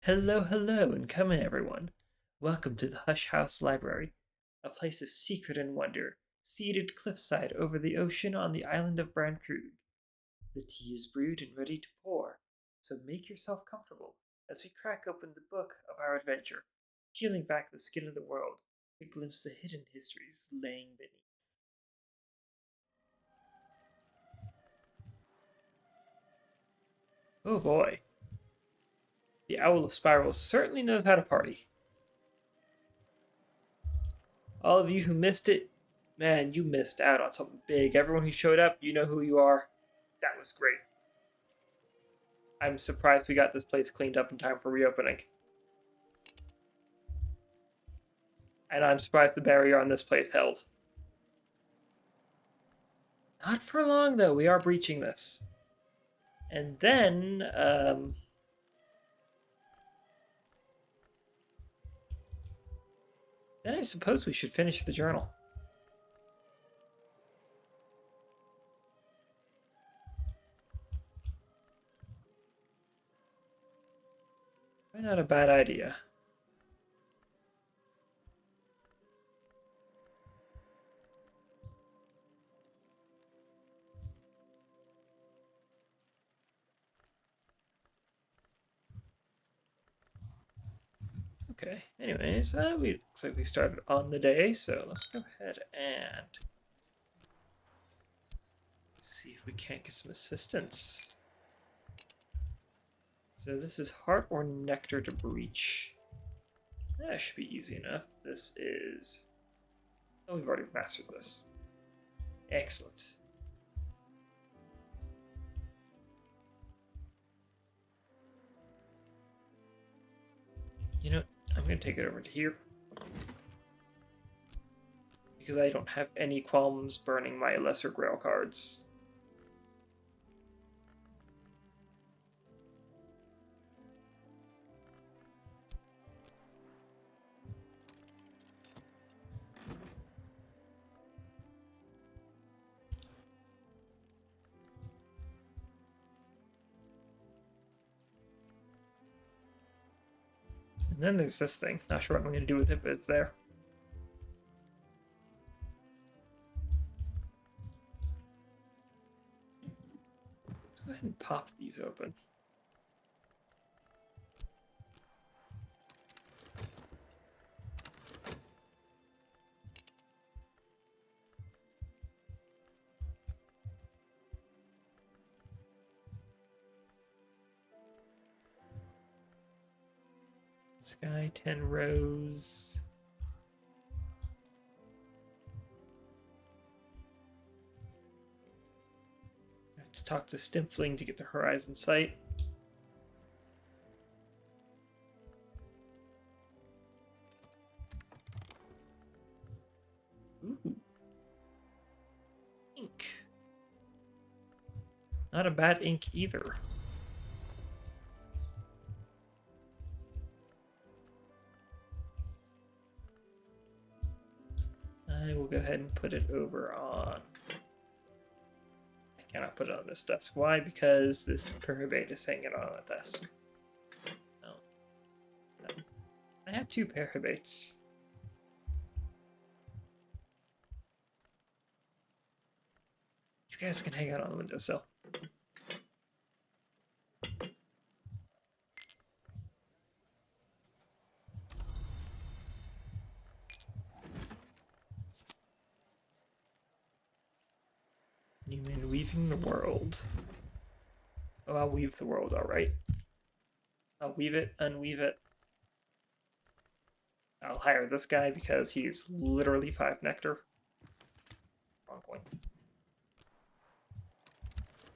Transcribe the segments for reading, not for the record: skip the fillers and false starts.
Hello, hello, and come in, everyone. Welcome to the Hush House Library, a place of secret and wonder, seated cliffside over the ocean on the island of Brancrug. The tea is brewed and ready to pour, so make yourself comfortable as we crack open the book of our adventure, peeling back the skin of the world to glimpse the hidden histories laying beneath. Oh boy, the Owl of Spirals certainly knows how to party. All of you who missed it, man, you missed out on something big. Everyone who showed up, you know who you are. That was great. I'm surprised we got this place cleaned up in time for reopening. And I'm surprised the barrier on this place held. Not for long, though. We are breaching this. And then, then I suppose we should finish the journal. Probably not a bad idea. Okay, anyways, looks like we started on the day, so let's go ahead and see if we can't get some assistance. So this is heart or nectar to breach. That should be easy enough. This is... Oh, we've already mastered this. Excellent. You know, I'm going to take it over to here. Because I don't have any qualms burning my lesser grail cards. And then there's this thing. Not sure what I'm going to do with it, but it's there. Let's go ahead and pop these open. Sky, 10 rows. I have to talk to Stimfling to get the horizon sight. Ooh. Ink. Not a bad ink either. I will go ahead and put it over on... I cannot put it on this desk. Why? Because this Perhibate is hanging on a desk. Oh. I have two Perhibates. You guys can hang out on the windowsill. You mean weaving the world? Oh, I'll weave the world, alright. I'll weave it, unweave it. I'll hire this guy because he's literally 5 nectar. Wrong one.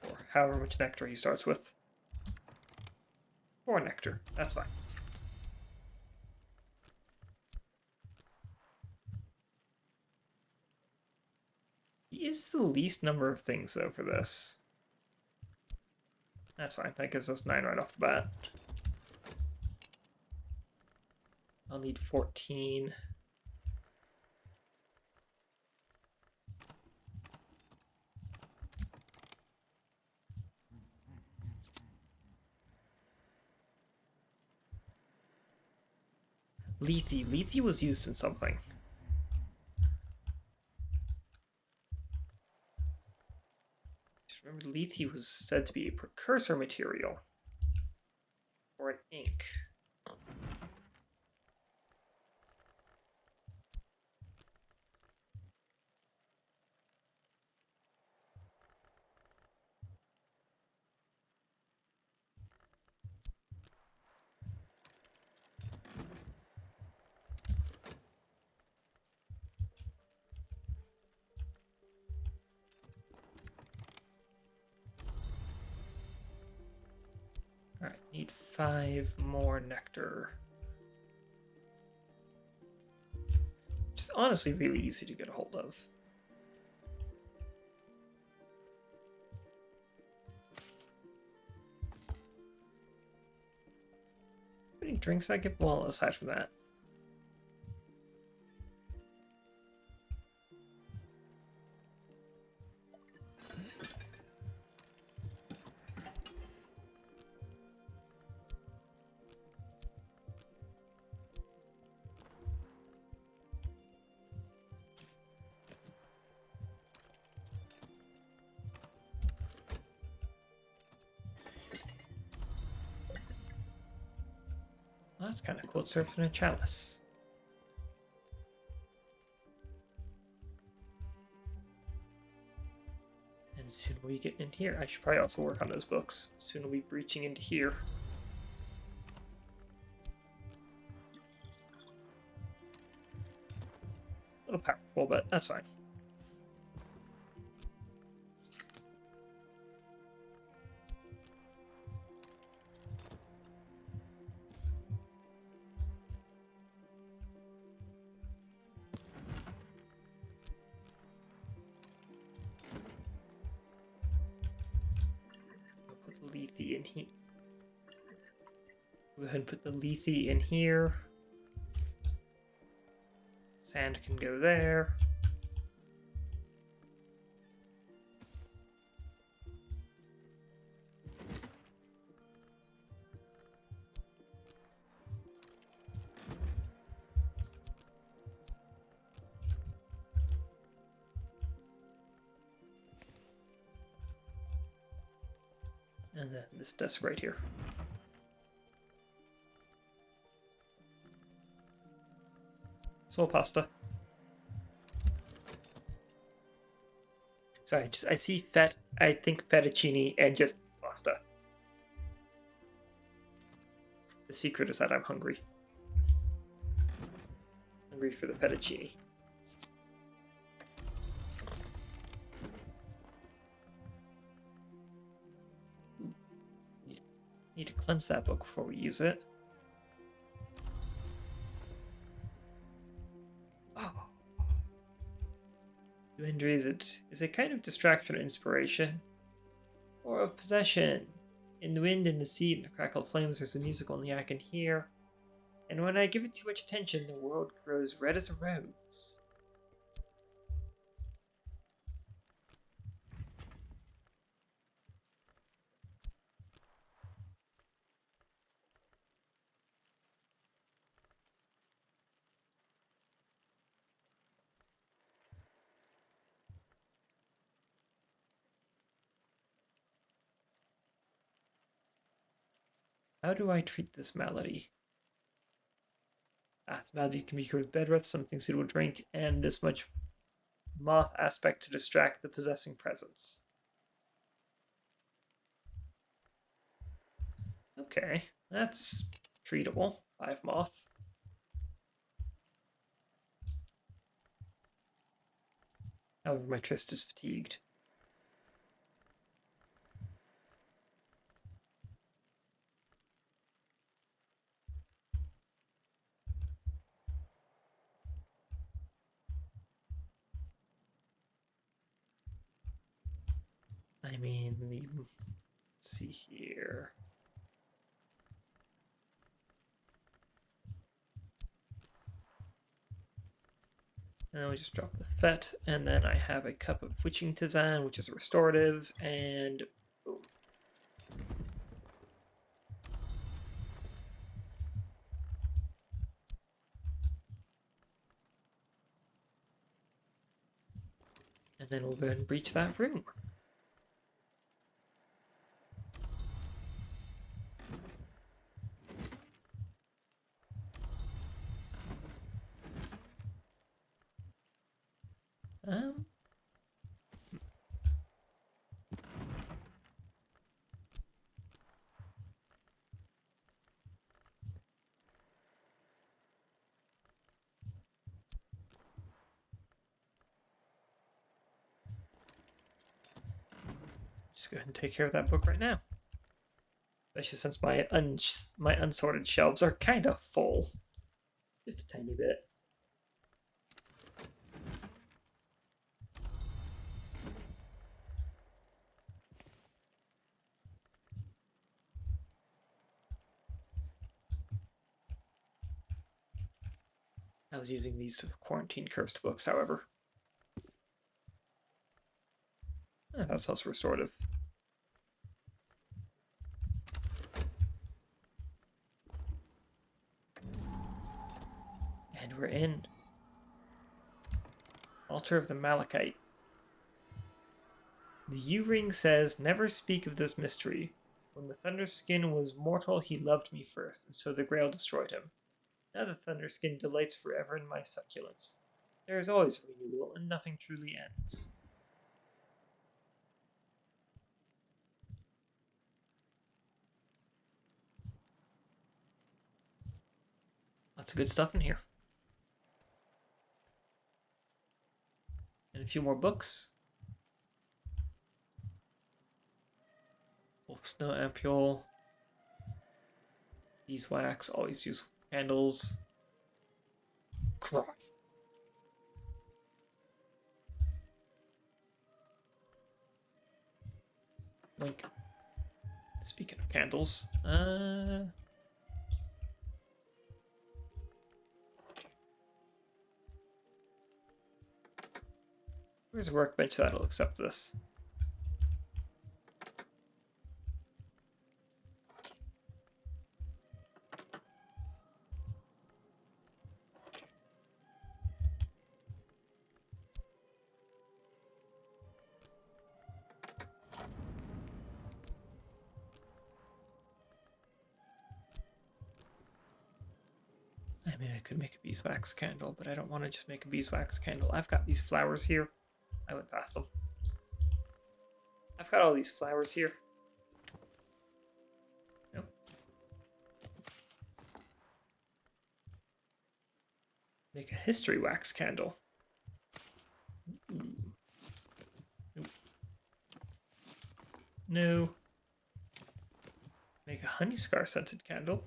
Or however much nectar he starts with. 4 nectar, that's fine. He is the least number of things, though, for this. That's fine, that gives us 9 right off the bat. I'll need 14. Lethe. Lethe was used in something. Just remember, Lethe was said to be a precursor material. Or an ink. Alright, need 5 more nectar. Which is honestly really easy to get a hold of. How many drinks I get? Well, aside from that. Well, that's kind of cool. It's served in a chalice. And soon we'll be getting in here. I should probably also work on those books. Soon we'll be breaching into here. A little powerful, but that's fine. Put the Lethe in here. Go ahead and put the Lethe in here. Sand can go there. And then this desk right here. Soul pasta. Sorry, I see I think fettuccine and just pasta. The secret is that I'm hungry. Hungry for the fettuccine. Need to cleanse that book before we use it. Oh. Duendry is a kind of distraction or inspiration, or of possession. In the wind, in the sea, in the crackled flames, there's a music only I can hear. And when I give it too much attention, the world grows red as a rose. How do I treat this malady? The malady can be cured with bedwrith, something suitable to drink, and this much moth aspect to distract the possessing presence. Okay, that's treatable. 5 moth. However, my tryst is fatigued. I mean, let's see here. And then we just drop the fet, and then I have a cup of witching tisane, which is a restorative, and boom. And then we'll go ahead and breach that room. Just go ahead and take care of that book right now. Especially since my unsorted shelves are kind of full. Just a tiny bit. I was using these quarantine cursed books, however. That's also restorative. And we're in. Altar of the Malachite. The U-ring says, "Never speak of this mystery. When the Thunderskin was mortal, he loved me first, and so the Grail destroyed him. Now the Thunderskin delights forever in my succulence. There is always renewal, and nothing truly ends." Lots of good stuff in here. And a few more books. Wolf Snow Ampule. Beeswax, always useful candles. Crush. Link. Speaking of candles, where's a workbench that'll accept this? I mean, I could make a beeswax candle, but I don't want to just make a beeswax candle. I've got these flowers here. I went past them. I've got all these flowers here. Nope. Make a history wax candle. Ooh. Nope. No. Make a honey scar scented candle.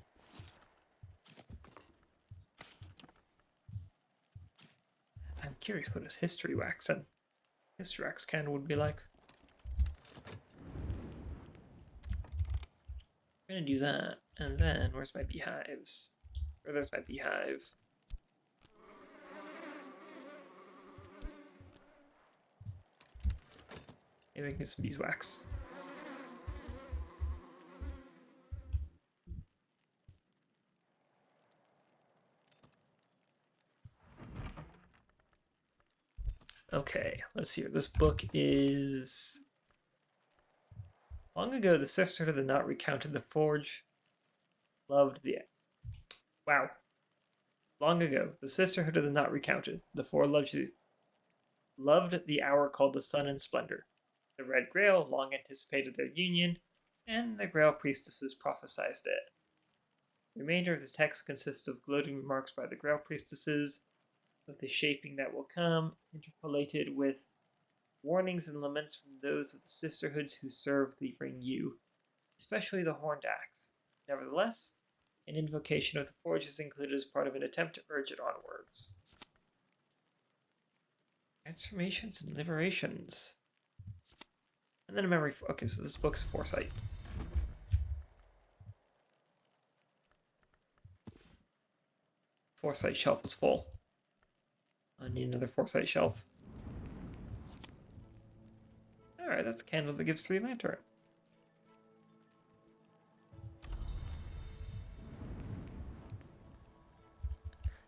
I'm curious what a history wax candle would be like. I'm gonna do that, and then where's my beehives? Or there's my beehive. Maybe I can get some beeswax. Okay, let's see here. This book is... Long ago, the Sisterhood of the Knot recounted the forge loved the... Wow. Long ago, the Sisterhood of the Knot recounted the four loved the hour called the sun and splendor. The Red Grail long anticipated their union, and the Grail priestesses prophesied it. The remainder of the text consists of gloating remarks by the Grail priestesses of the shaping that will come, interpolated with warnings and laments from those of the sisterhoods who serve the Ring U, especially the Horned Axe. Nevertheless, an invocation of the Forge is included as part of an attempt to urge it onwards. Transformations and liberations. And then a memory. Okay, so this book's Foresight. Foresight shelf is full. I need another Foresight shelf. Alright, that's a candle that gives 3 lantern.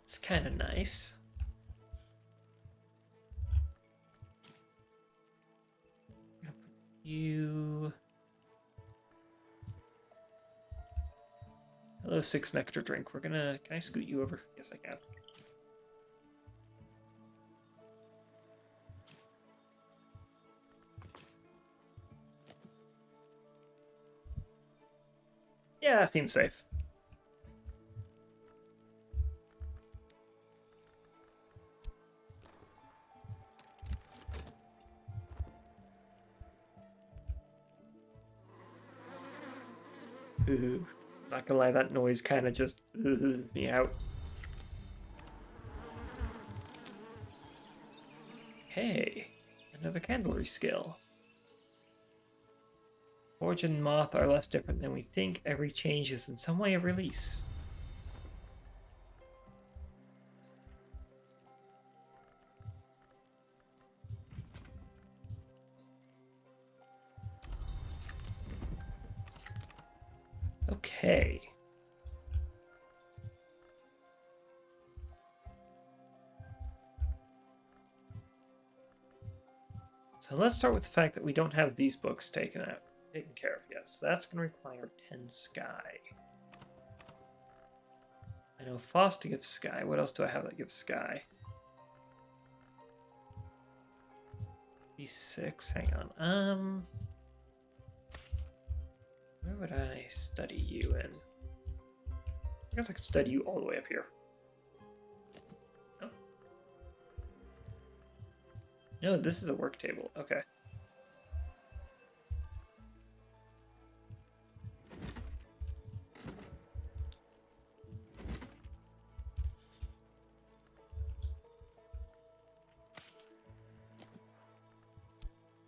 It's kind of nice. you. Hello, 6 nectar drink. Can I scoot you over? Yes, I can. Yeah, that seems safe. Ooh, not gonna lie, that noise kind of just me out. Hey, another candlery skill. Forge and moth are less different than we think. Every change is in some way a release. Okay. So let's start with the fact that we don't have these books taken care of yet. So that's going to require 10 sky. I know Foster gives sky. What else do I have that gives sky? These 6. Hang on. Where would I study you in? I guess I could study you all the way up here. Oh. No, this is a work table. Okay.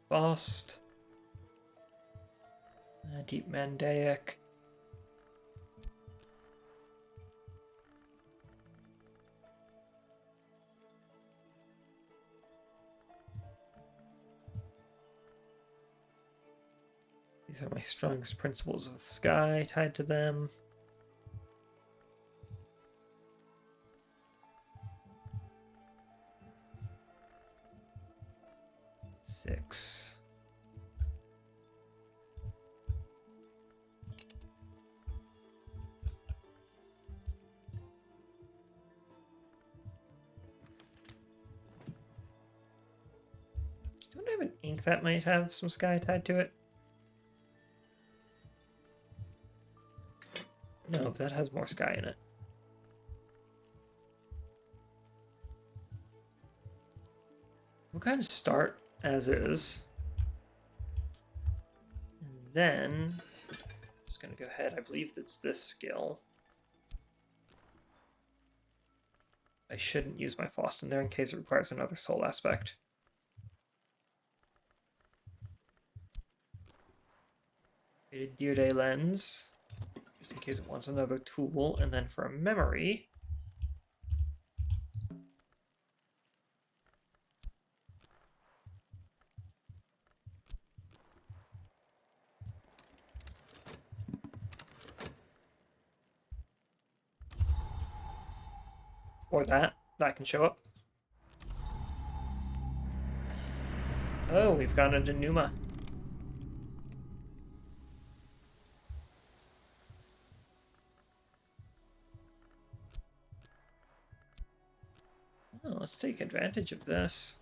Fast. Deep Mandaic. These are my strongest principles of sky tied to them. Six. Don't I have an ink that might have some sky tied to it? No, but that has more sky in it. We'll kind of start as is. And then, I'm just going to go ahead. I believe it's this skill. I shouldn't use my Faust in there in case it requires another soul aspect. Created Deer Day Lens, just in case it wants another tool. And then for a memory, or that can show up. Oh, we've gone into Numa. Oh, let's take advantage of this.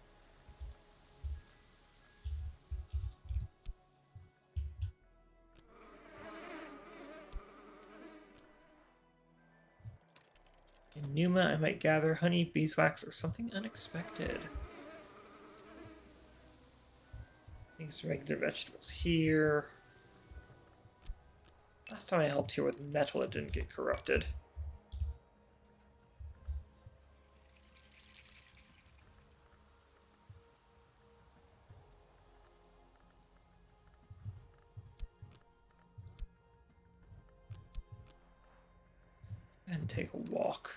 In Numa, I might gather honey, beeswax, or something unexpected. These regular vegetables here. Last time I helped here with metal, it didn't get corrupted. Let's go ahead and take a walk.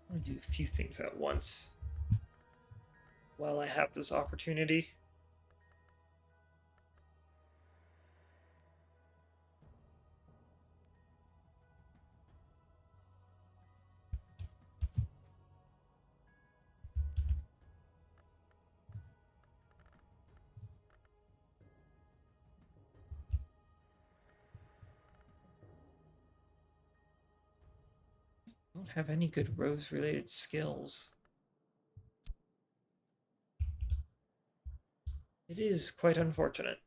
I'm gonna do a few things at once while I have this opportunity. Don't have any good rose-related skills. It is quite unfortunate.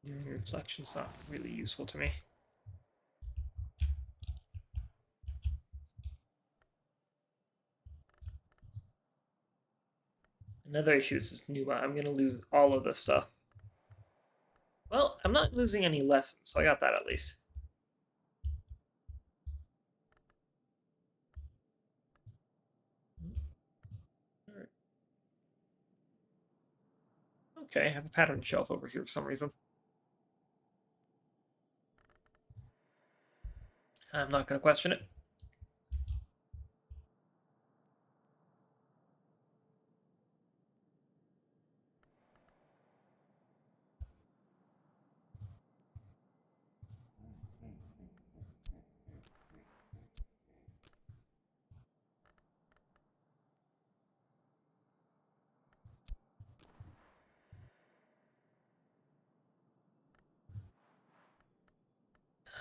Doing reflection's not really useful to me. Another issue is this Numa. I'm going to lose all of this stuff. Well, I'm not losing any lessons, so I got that at least. Okay, I have a pattern shelf over here for some reason. I'm not going to question it.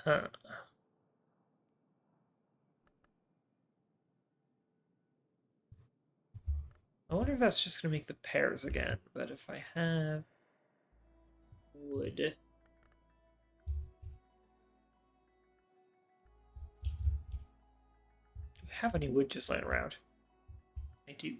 Huh. I wonder if that's just going to make the pairs again, but if I have wood... Do I have any wood just laying around? I do.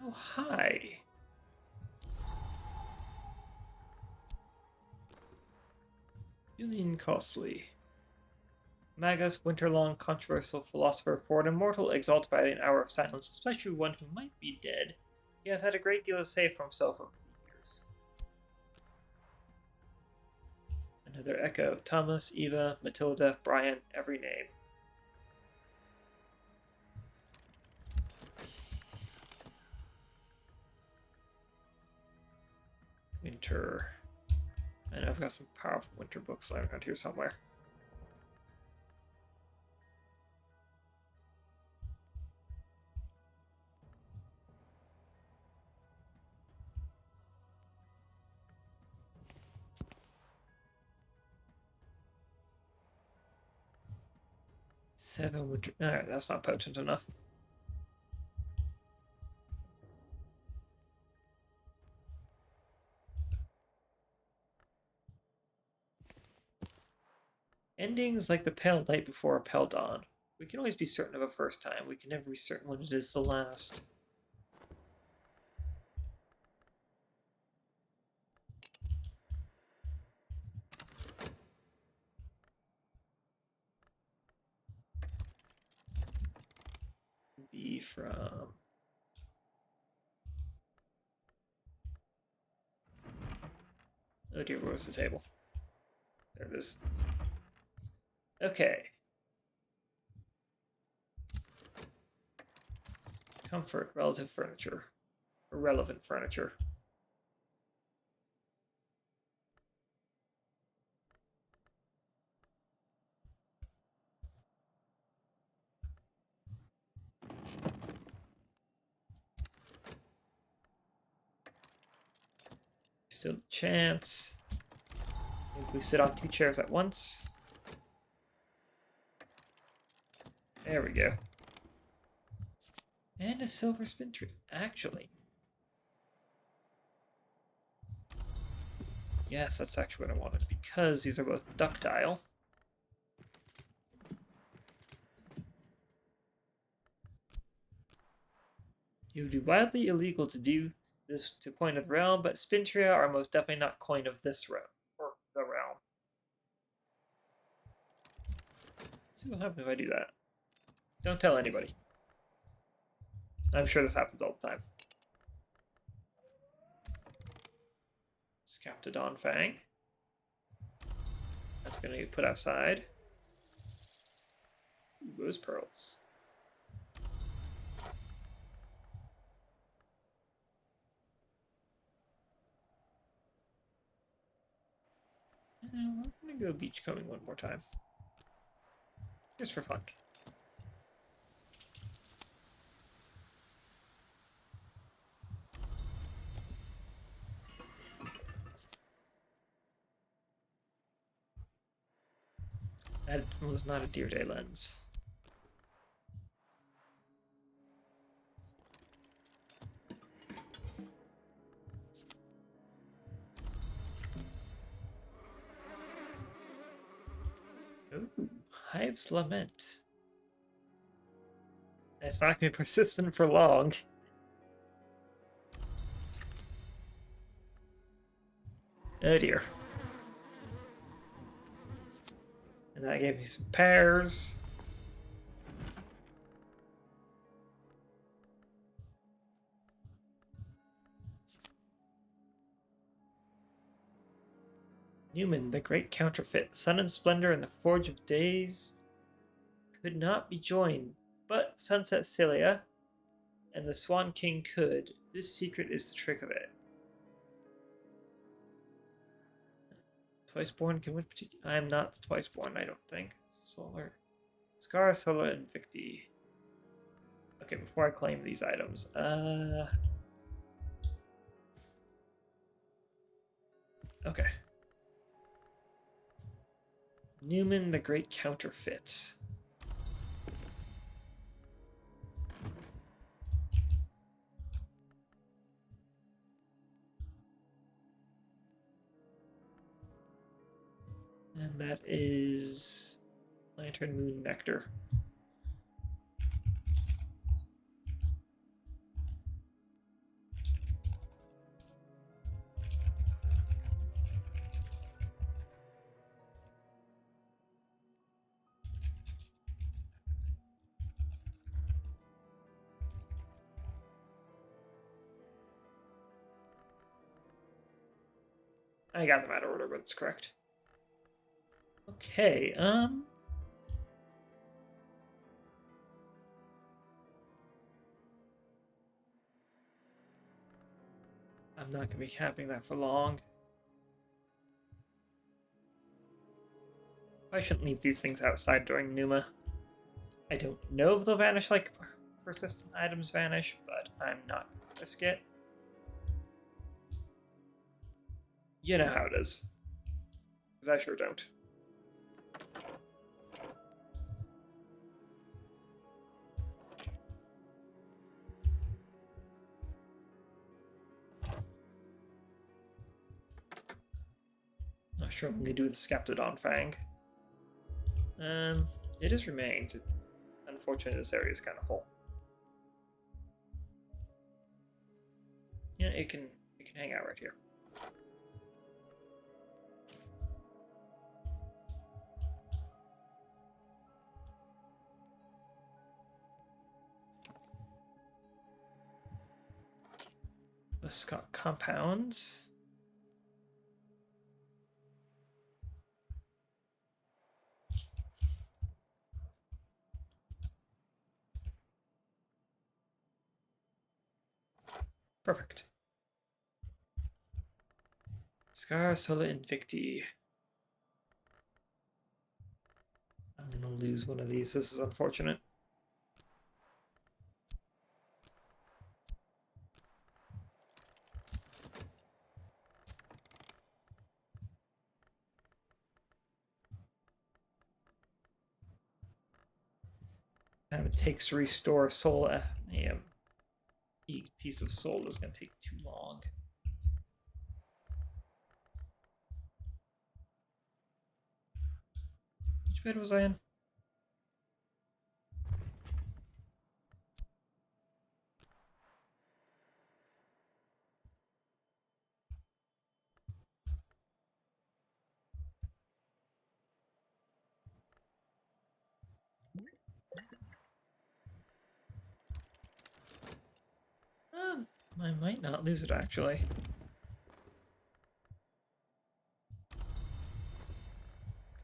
Oh, hi. Julian Costly. Magus, winter-long controversial philosopher, for an immortal exalted by an hour of silence, especially one who might be dead. He has had a great deal to say for himself over the years. Another echo. Thomas, Eva, Matilda, Brian, every name. Winter. And I've got some powerful winter books lying around here somewhere. Seven winter. Alright, that's not potent enough. Endings like the pale night before a pale dawn. We can always be certain of a first time. We can never be certain when it is the last. Be from... Oh dear, where's the table? There it is. Okay. Comfort, relative furniture. Irrelevant furniture. Still a chance. If we sit on two chairs at once. There we go. And a silver spin tree, actually. Yes, that's actually what I wanted, because these are both ductile. It would be wildly illegal to do this to coin of the realm, but Spintria are most definitely not coin of this realm, or the realm. Let's see what happens if I do that. Don't tell anybody. I'm sure this happens all the time. Scaptodon Fang. That's going to get put outside. Ooh, those pearls. And we're going to go beachcombing one more time. Just for fun. That was not a Deer Day lens. Ooh, Hive's Lament. It's not going to be persistent for long. Oh dear. And that gave me some pears. Newman, the great counterfeit, sun and splendor and the forge of days could not be joined, but Sunset Cilia and the Swan King could. This secret is the trick of it. Twiceborn can win. I am not the Twiceborn, I don't think. Solar. Scar, Solar, Invicti. Okay, before I claim these items. Okay. Newman, the great counterfeit. And that is Lantern Moon Nectar. I got them out of order, but it's correct. Okay, I'm not going to be having that for long. I shouldn't leave these things outside during Numa. I don't know if they'll vanish like persistent items vanish, but I'm not going to risk it. You know how it is. Because I sure don't. Not sure what I'm going to do with the Scaptodon Fang. It just remains. Unfortunately, this area is kind of full. Yeah, it can hang out right here. Scott compounds. Perfect. Scar Sola Invicti. I'm gonna lose one of these. This is unfortunate. Time it takes to restore soul. A piece of soul is gonna take too long. Which bed was I in? I might not lose it, actually.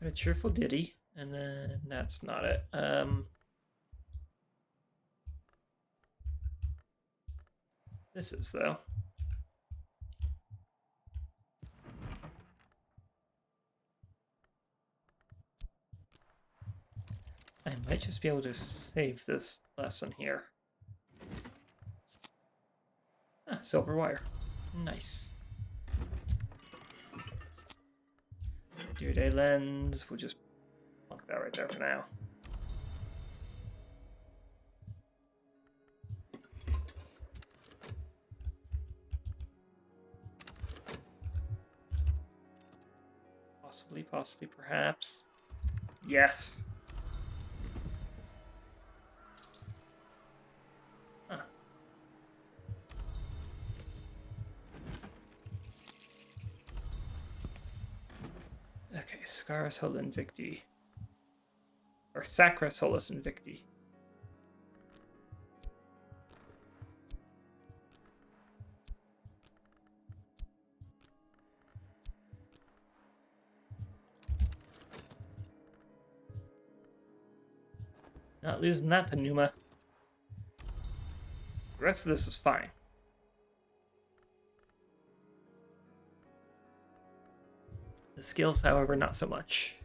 Got a cheerful ditty, and then that's not it. This is, though. I might just be able to save this lesson here. Ah, silver wire. Nice. Dear Day lens. We'll just plunk that right there for now. Possibly, perhaps. Yes. Huh. Okay, Scaris Hol Invicti. Or Sacra Solus Invicti. Not losing that to Numa. The rest of this is fine. The skills, however, not so much.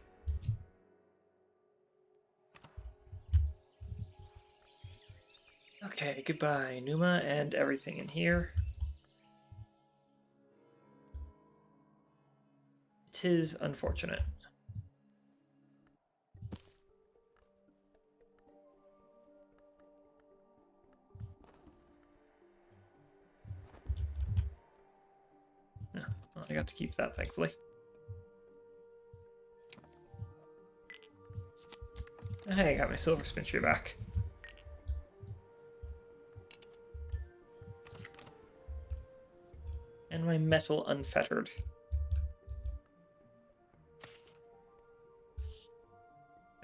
Okay, goodbye, Numa, and everything in here. It is unfortunate. No, well, I got to keep that, thankfully. Hey, I got my silver spin tree back. And my metal unfettered.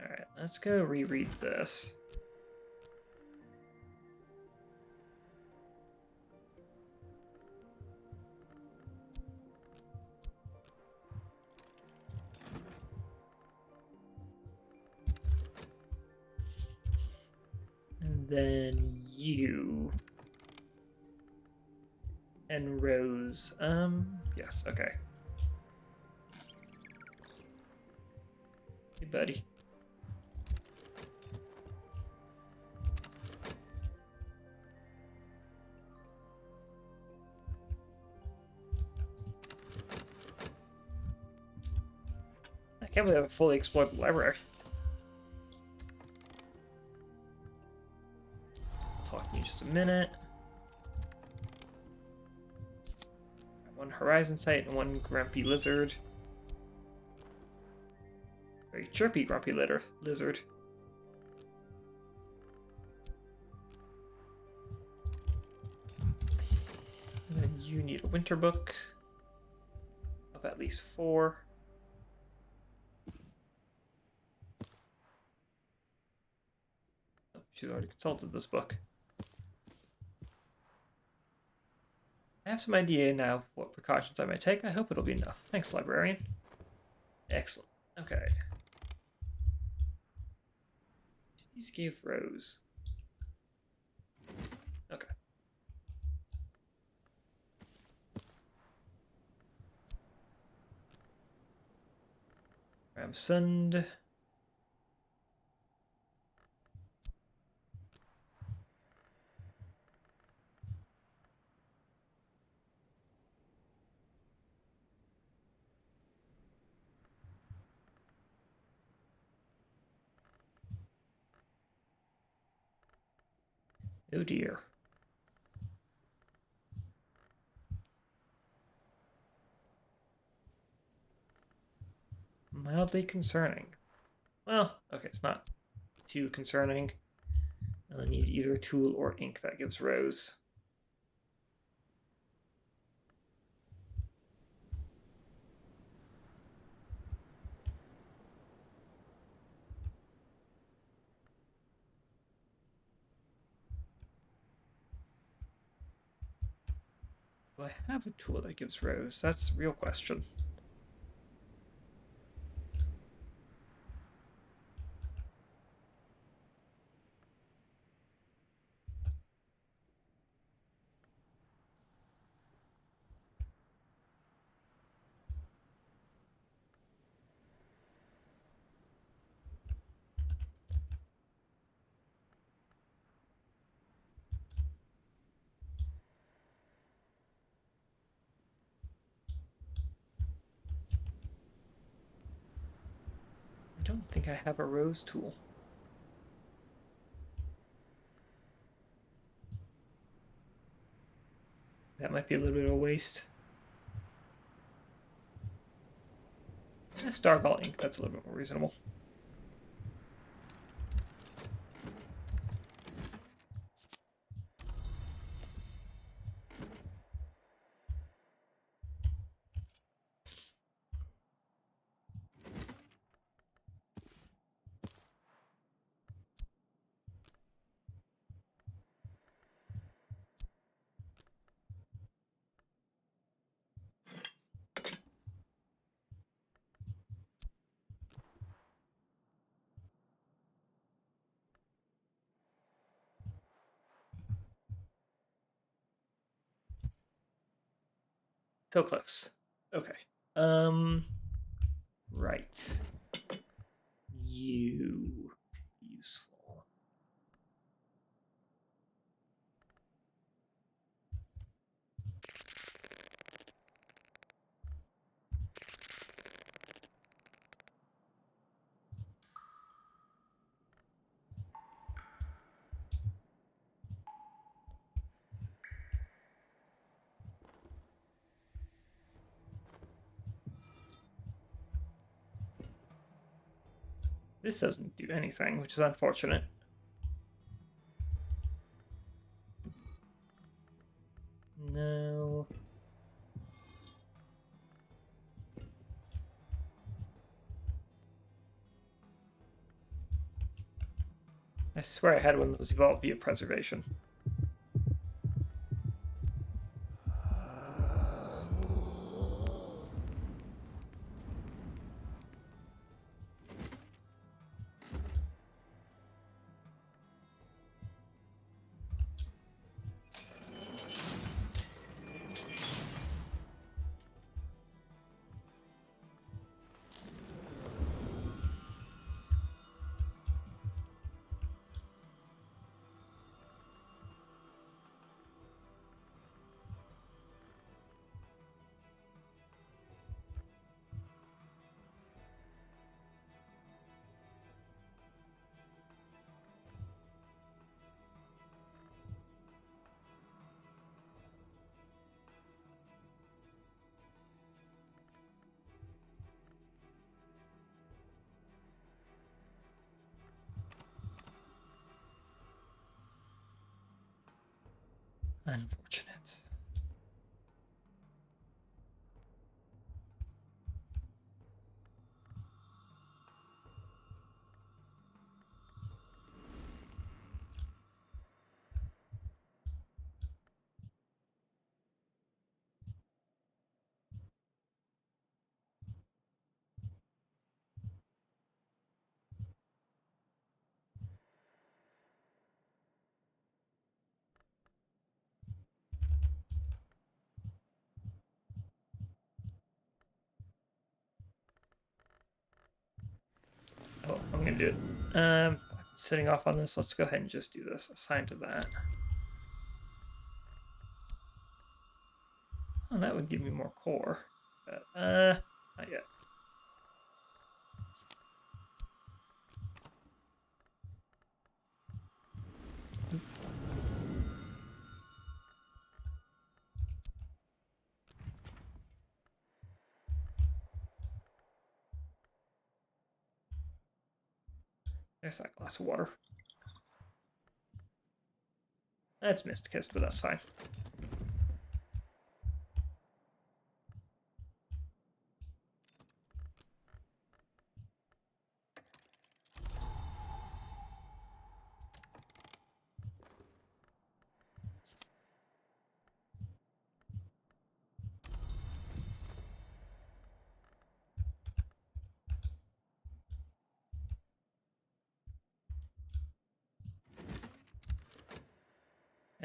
Alright, let's go reread this. And then you. And Rose. Yes, okay. Hey, buddy. I can't believe I fully explored the library. I'll talk to you in just a minute. One horizon sight and one grumpy lizard. Very chirpy grumpy lizard. And then you need a winter book of at least 4. Oh, she's already consulted this book. I have some idea now what precautions I might take. I hope it'll be enough. Thanks, librarian. Excellent. Okay. These gave Rose. Okay. Ramsund. Oh dear. Mildly concerning. Well, okay, it's not too concerning. I need either tool or ink. That gives Rose. I have a tool that gives rows? That's the real question. I don't think I have a rows tool. That might be a little bit of a waste. Stargall ink, that's a little bit more reasonable. Hillcliffs. Okay. Right. You useful. This doesn't do anything, which is unfortunate. No. I swear I had one that was evolved via preservation. Unfortunate. Oh, I'm gonna do it. Sitting off on this, let's go ahead and just do this. Assign to that. Oh, that would give me more core. But, not yet. There's that glass of water. That's Mist Kissed, but that's fine.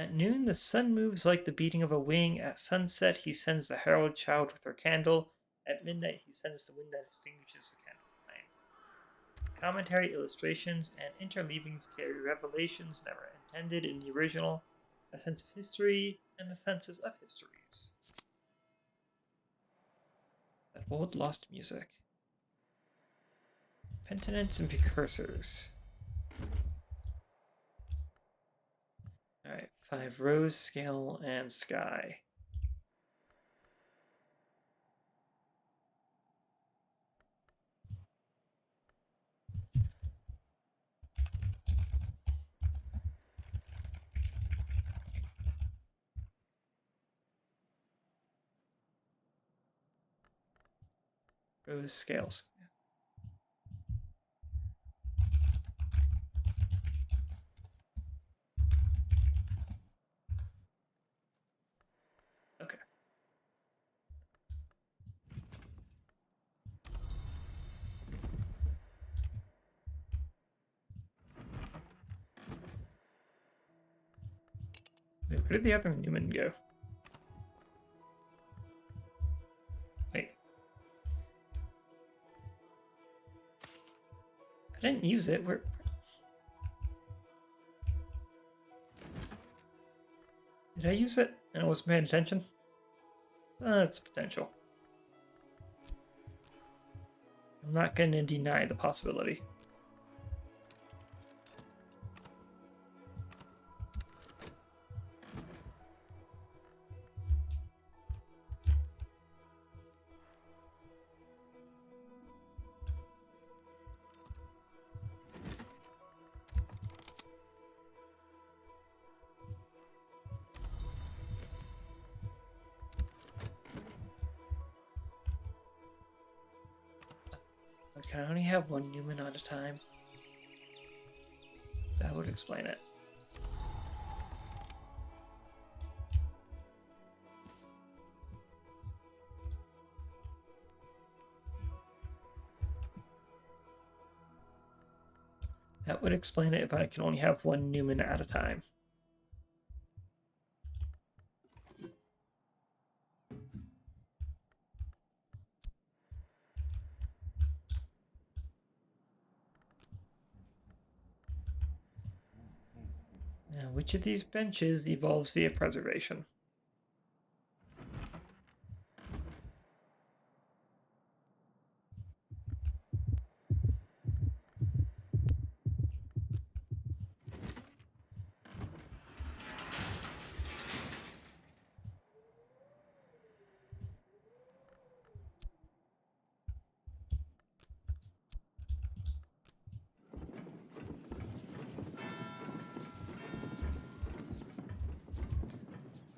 At noon, the sun moves like the beating of a wing. At sunset, he sends the herald child with her candle. At midnight, he sends the wind that extinguishes the candle flame. Commentary, illustrations, and interleavings carry revelations never intended in the original, a sense of history, and a sense of histories. That old lost music. Penitents and precursors. Alright, 5 rose, scale, and sky. Rose, scales. Okay. Wait, where did the other Newman go? Wait. I didn't use it. Where? Did I use it and I wasn't paying attention? That's potential. I'm not going to deny the possibility. Can I only have one Newman at a time? That would explain it. That would explain it if I can only have one Newman at a time. Now, which of these benches evolves via preservation?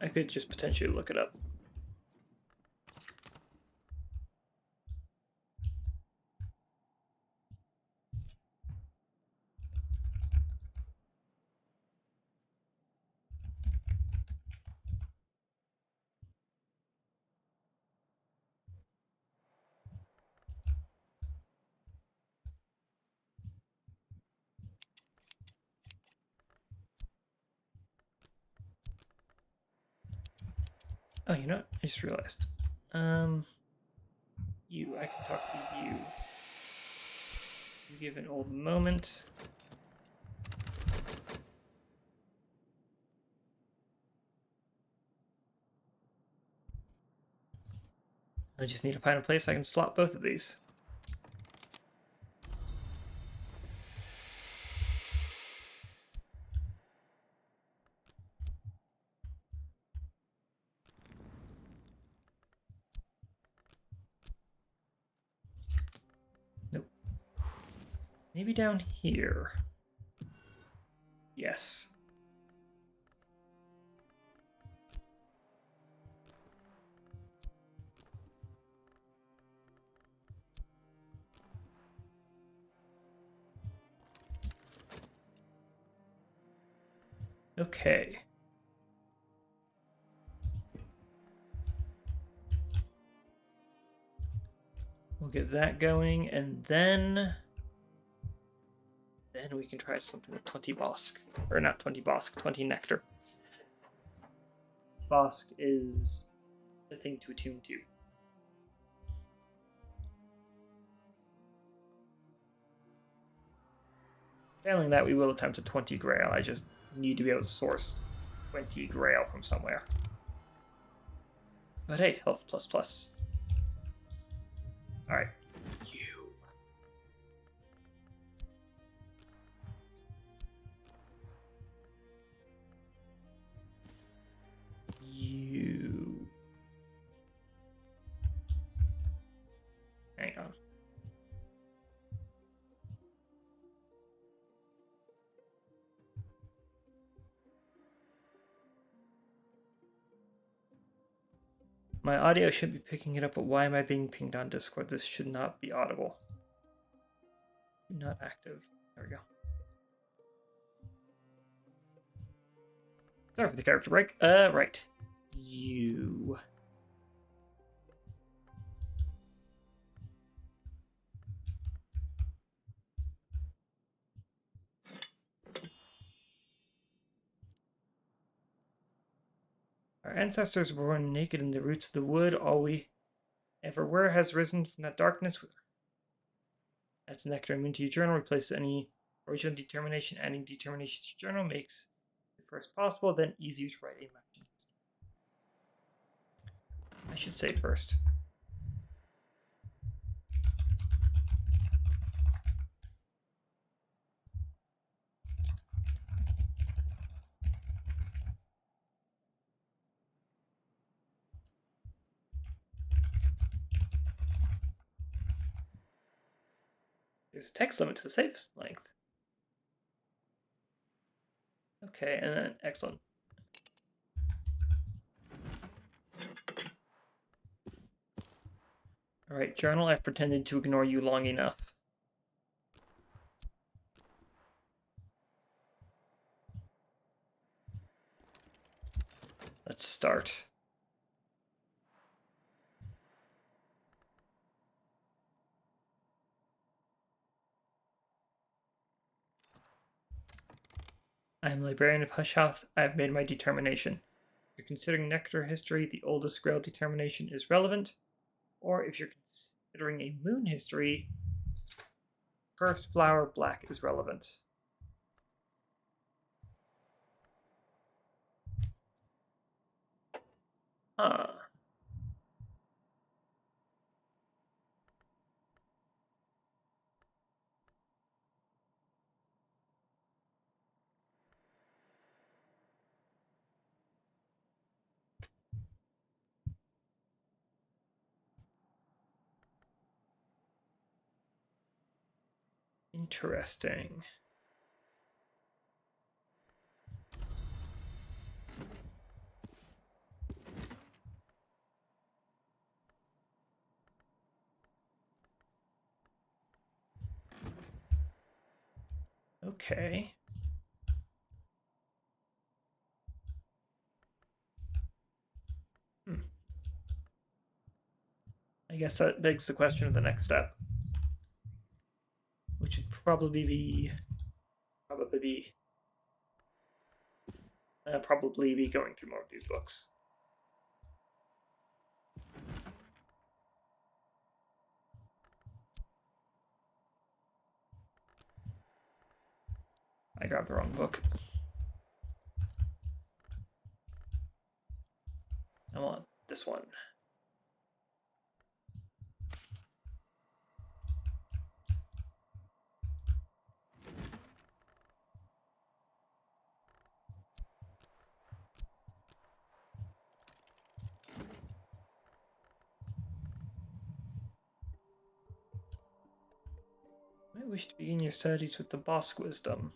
I could just potentially look it up. Oh, you know what? I just realized. You. I can talk to you. You give an old moment. I just need to find a place I can slot both of these. Nope. Maybe down here. Yes. Okay. We'll get that going, and then we can try something with 20 Bosk. Or not 20 Bosk, 20 Nectar. Bosk is the thing to attune to. Failing that, we will attempt a 20 Grail. I just need to be able to source 20 Grail from somewhere. But hey, health plus plus. Alright. You. You. Hang on. My audio should be picking it up, but why am I being pinged on Discord? This should not be audible. Not active. There we go. Sorry for the character break. Right. You. Our ancestors were born naked in the roots of the wood. All we ever were has risen from that darkness. That's nectar immune to your journal. Replaces any original determination. Adding determination to your journal makes it first possible, then easier to write a matching history. I should say first. There's a text limit to the save length. Okay, and then excellent. Alright, journal, I've pretended to ignore you long enough. Let's start. I am librarian of Hush House. I have made my determination. If you're considering nectar history, the oldest Grail determination is relevant. Or if you're considering a moon history, first flower black is relevant. Huh. Interesting. Okay. I guess that begs the question of the next step, which would probably be going through more of these books. I grabbed the wrong book. I want this one. You might wish to begin your studies with the Bosk Wisdom.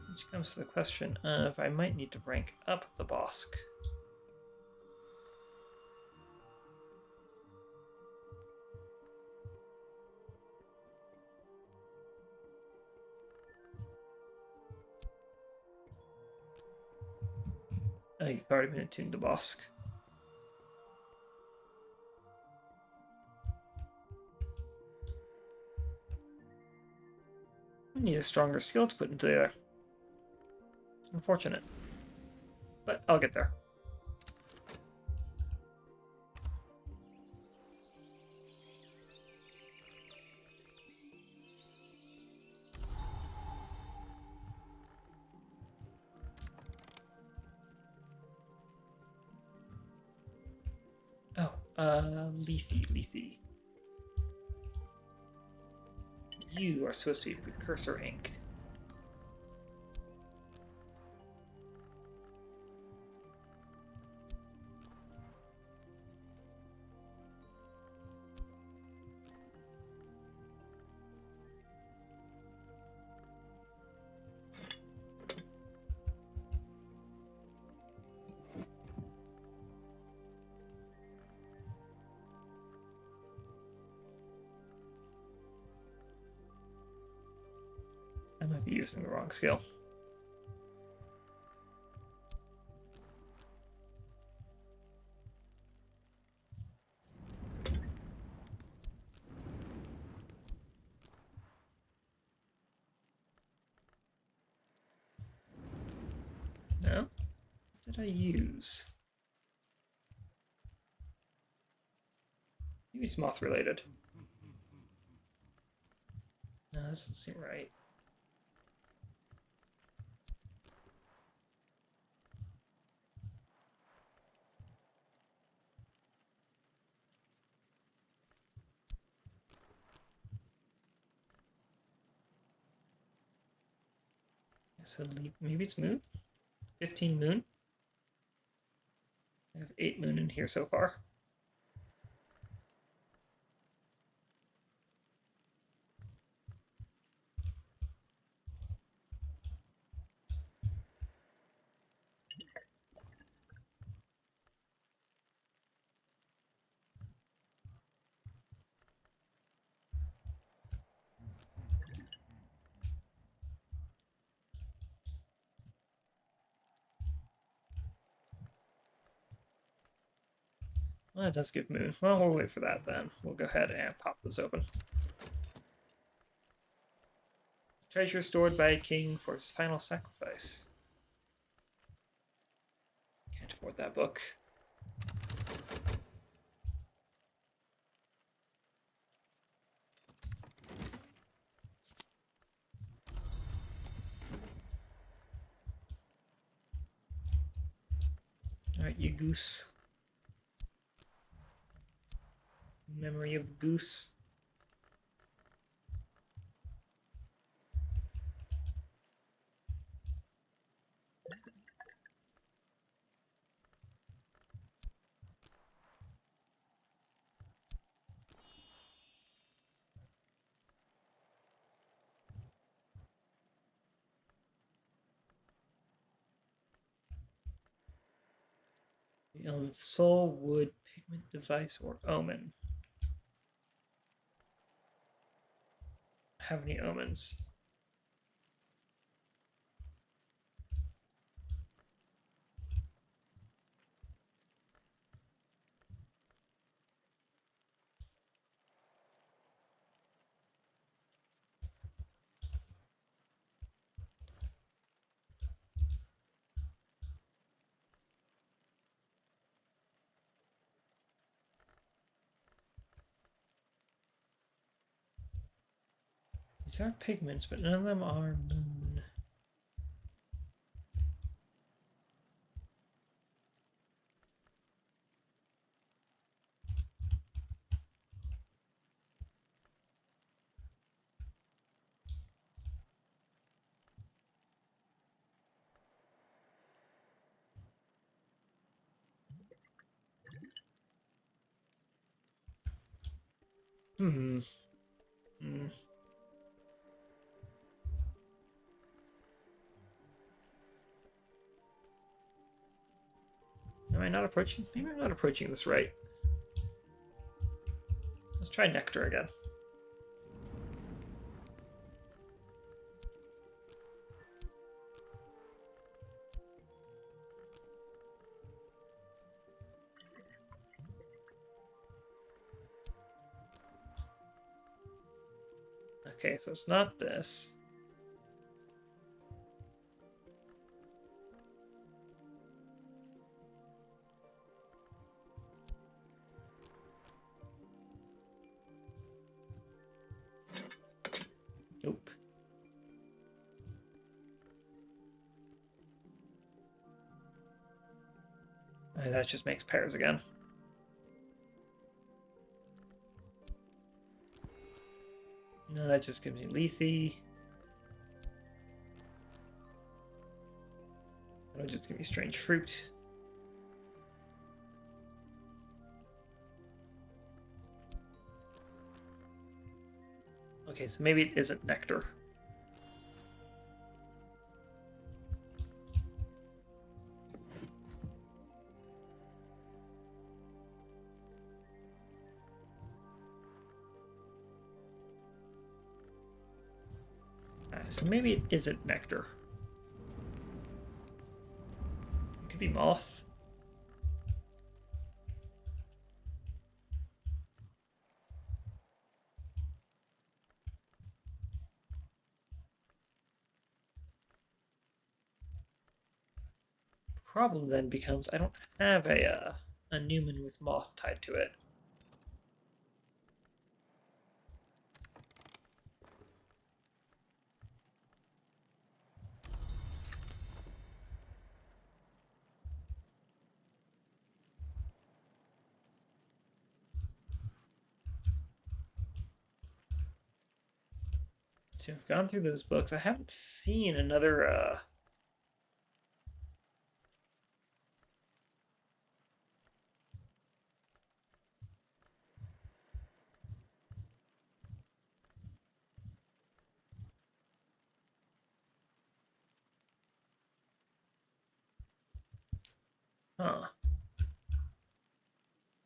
Which comes to the question of I might need to rank up the Bosk. Oh, you've already been attuned to Bosk. I need a stronger skill to put into there. Unfortunate. but I'll get there. Oh, Lethe. You are supposed to be precursor ink. I might be using the wrong skill. No? What did I use? Maybe it's moth related. No, that doesn't seem right. So maybe it's moon? 15 moon? I have 8 moon in here so far. Well, that does give moon. Well, we'll wait for that then. We'll go ahead and pop this open. Treasure stored by a king for his final sacrifice. Can't afford that book. Alright, you goose. Memory of goose. The elements soul, wood, pigment, device, or omen. Have any omens? These are pigments, but none of them are moon. Hmm. Am I not approaching? Maybe I'm not approaching this right. Let's try nectar again. Okay, so it's not this. That just makes pairs again. No, that just gives me Lethe. That'll just give me Strange Fruit. Okay, so maybe it isn't Nectar. So maybe it isn't Nectar. It could be Moth. Problem then becomes I don't have a Newman with Moth tied to it. So I've gone through those books. I haven't seen another. Huh.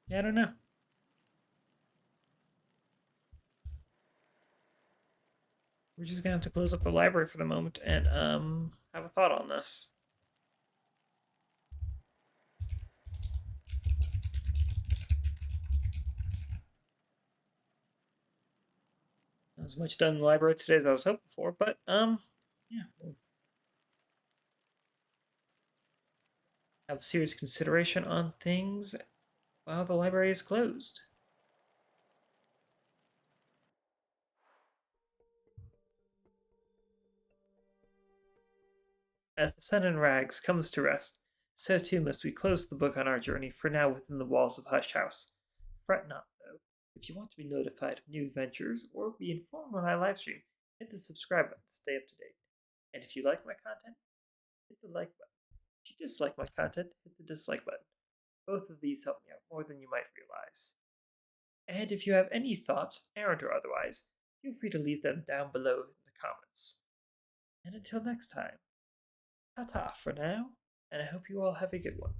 Yeah, I don't know. We're just gonna have to close up the library for the moment and have a thought on this. Not as much done in the library today as I was hoping for, but yeah, we'll have serious consideration on things while the library is closed. As the sun in rags comes to rest, so too must we close the book on our journey for now within the walls of Hush House. Fret not, though. If you want to be notified of new adventures or be informed when I livestream, hit the subscribe button to stay up to date. And if you like my content, hit the like button. If you dislike my content, hit the dislike button. Both of these help me out more than you might realize. And if you have any thoughts, errant or otherwise, feel free to leave them down below in the comments. And until next time, ta-ta for now, and I hope you all have a good one.